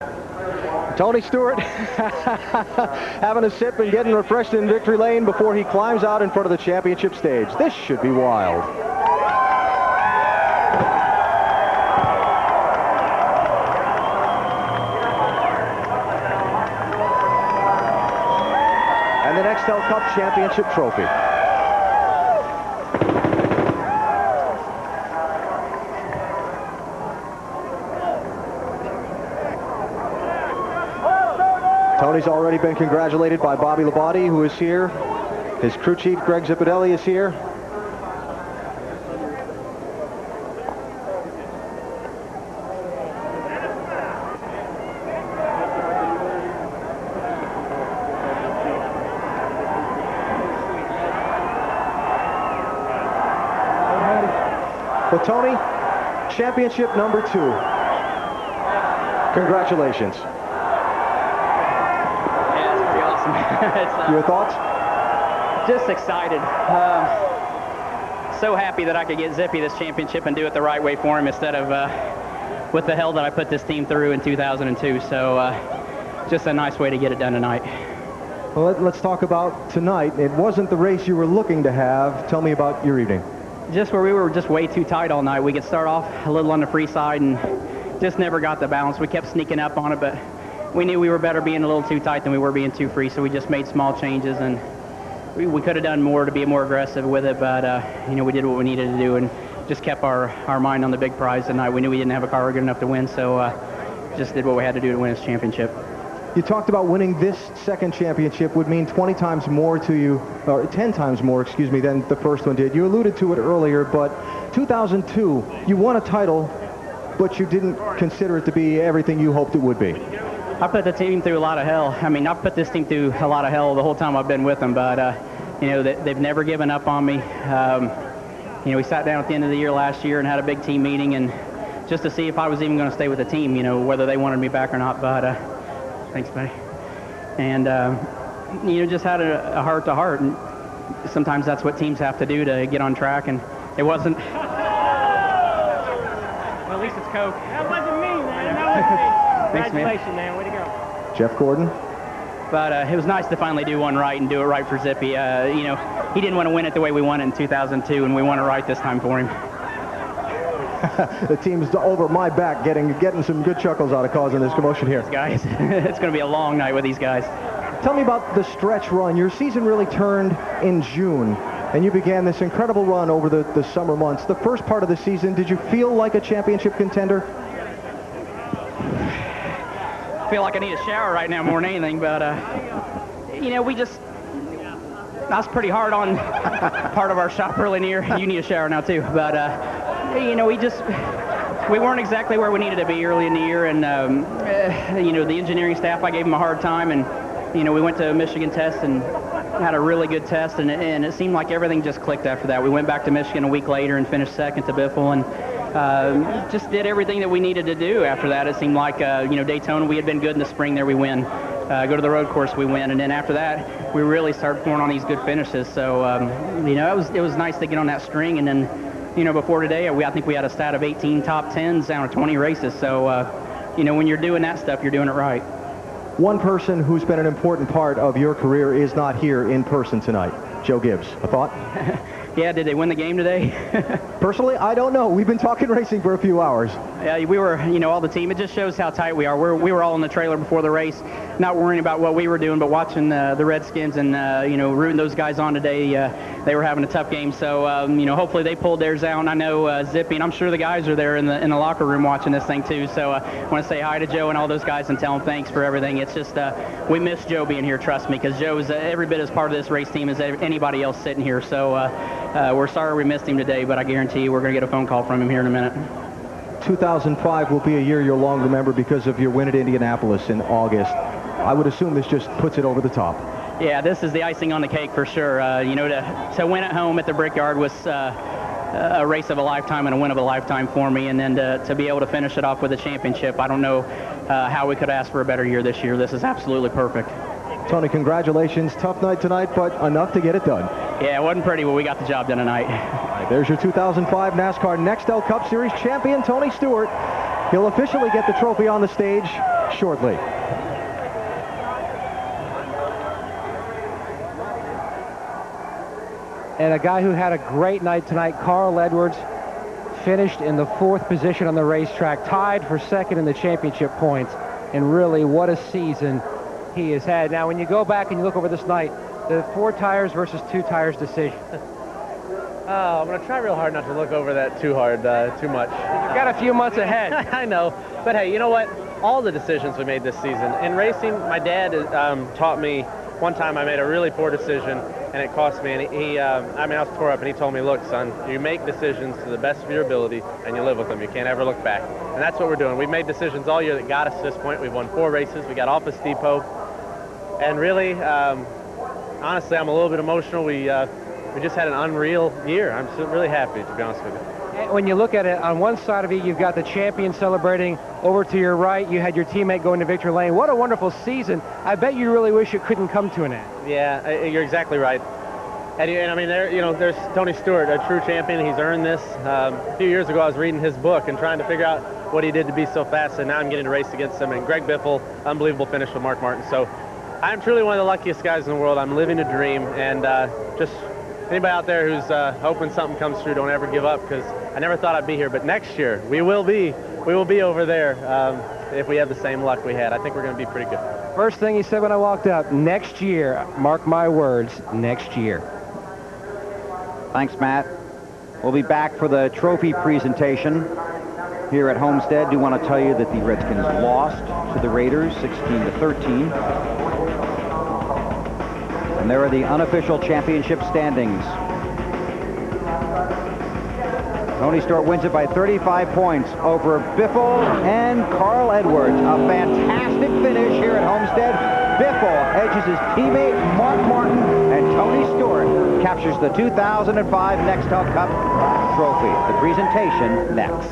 Tony Stewart having a sip and getting refreshed in victory lane before he climbs out in front of the championship stage. This should be wild. And the Nextel Cup Championship trophy. Tony's already been congratulated by Bobby Labate, who is here. His crew chief, Greg Zipadelli, is here. Well, Tony, championship number 2. Congratulations. Your thoughts? Just excited. So happy that I could get Zippy this championship and do it the right way for him instead of with the hell that I put this team through in 2002. So just a nice way to get it done tonight. Well, let's talk about tonight. It wasn't the race you were looking to have. Tell me about your evening. Just where we were just way too tight all night. We could start off a little on the free side and just never got the balance. We kept sneaking up on it, but we knew we were better being a little too tight than we were being too free, so we just made small changes, and we could have done more to be more aggressive with it, but you know, we did what we needed to do and just kept our mind on the big prize tonight. We knew we didn't have a car good enough to win, so just did what we had to do to win this championship. You talked about winning this second championship would mean 20 times more to you, or 10 times more, excuse me, than the first one did. You alluded to it earlier, but 2002, you won a title, but you didn't consider it to be everything you hoped it would be. I put the team through a lot of hell. I mean, I've put this team through a lot of hell the whole time I've been with them, but, you know, they've never given up on me. You know, we sat down at the end of the year last year and had a big team meeting, and just to see if I was even going to stay with the team, you know, whether they wanted me back or not, but thanks, buddy. And, you know, just had a heart-to-heart, and sometimes that's what teams have to do to get on track, and it wasn't. Well, at least it's Coke. That wasn't me, man. That wasn't me. Thanks, Congratulations, man. Way to go. Jeff Gordon. But it was nice to finally do one right and do it right for Zippy. You know, he didn't want to win it the way we won it in 2002, and we won it right this time for him. The team's over my back getting some good chuckles out of causing this commotion here. Guys, it's going to be a long night with these guys. Tell me about the stretch run. Your season really turned in June, and you began this incredible run over the summer months. The first part of the season, did you feel like a championship contender? I feel like I need a shower right now more than anything, but you know, I was pretty hard on part of our shop early in the year. You need a shower now too, but you know, we weren't exactly where we needed to be early in the year, and you know, the engineering staff, I gave them a hard time, and you know, we went to a Michigan test and had a really good test, and it seemed like everything just clicked after that. We went back to Michigan a week later and finished second to Biffle, and just did everything that we needed to do after that. It seemed like, you know, Daytona, we had been good in the spring there, we win. Go to the road course, we win. And then after that, we really started pouring on these good finishes. So, you know, it was nice to get on that string. And then, you know, before today, I think we had a stat of 18 top 10s down to 20 races. So, you know, when you're doing that stuff, you're doing it right. One person who's been an important part of your career is not here in person tonight. Joe Gibbs, a thought? Yeah, did they win the game today? Personally, I don't know. We've been talking racing for a few hours. Yeah, we were, you know, all the team. It just shows how tight we are. We were all in the trailer before the race, not worrying about what we were doing, but watching the Redskins and, you know, rooting those guys on today. They were having a tough game, so, you know, hopefully they pulled theirs out. And I know Zippy, and I'm sure the guys are there in the locker room watching this thing too. So I want to say hi to Joe and all those guys and tell them thanks for everything. It's just, we miss Joe being here, trust me, because Joe is every bit as part of this race team as anybody else sitting here. So we're sorry we missed him today, but I guarantee you we're going to get a phone call from him here in a minute. 2005 will be a year you'll long remember because of your win at Indianapolis in August. I would assume this just puts it over the top. Yeah, this is the icing on the cake for sure. You know, to win at home at the Brickyard was a race of a lifetime and a win of a lifetime for me, and then to be able to finish it off with a championship, I don't know how we could ask for a better year this year. This is absolutely perfect. Tony, congratulations. Tough night tonight, but enough to get it done. Yeah, it wasn't pretty, but we got the job done tonight. All right, there's your 2005 NASCAR Nextel Cup Series champion, Tony Stewart. He'll officially get the trophy on the stage shortly. And a guy who had a great night tonight, Carl Edwards, finished in the 4th position on the racetrack, tied for 2nd in the championship points. And really, what a season he has had. Now, when you go back and you look over this night, the 4 tires versus 2 tires decision. I'm going to try real hard not to look over that too hard, too much. You've got a few months ahead. I know. But hey, you know what? All the decisions we made this season. In racing, my dad taught me, one time I made a really poor decision, and it cost me. And I was tore up, and he told me, look, son, you make decisions to the best of your ability, and you live with them. You can't ever look back. And that's what we're doing. We've made decisions all year that got us to this point. We've won 4 races. We got Office Depot. And really, honestly, I'm a little bit emotional. We just had an unreal year. I'm really happy, to be honest with you. When you look at it, on one side of you, you've got the champion celebrating. Over to your right, you had your teammate going to victory lane. What a wonderful season. I bet you really wish it couldn't come to an end. Yeah, you're exactly right. And I mean, there's Tony Stewart, a true champion. He's earned this. A few years ago, I was reading his book and trying to figure out what he did to be so fast, and now I'm getting to race against him. And Greg Biffle, unbelievable finish with Mark Martin. So I'm truly one of the luckiest guys in the world. I'm living a dream, and just anybody out there who's hoping something comes through, don't ever give up, because I never thought I'd be here. But next year, we will be over there if we have the same luck we had. I think we're going to be pretty good. First thing he said when I walked up, next year, mark my words, next year. Thanks, Matt. We'll be back for the trophy presentation here at Homestead. Do want to tell you that the Redskins lost to the Raiders 16-13. And there are the unofficial championship standings. Tony Stewart wins it by 35 points over Biffle and Carl Edwards. A fantastic finish here at Homestead. Biffle edges his teammate Mark Martin, and Tony Stewart captures the 2005 Nextel Cup trophy. The presentation next.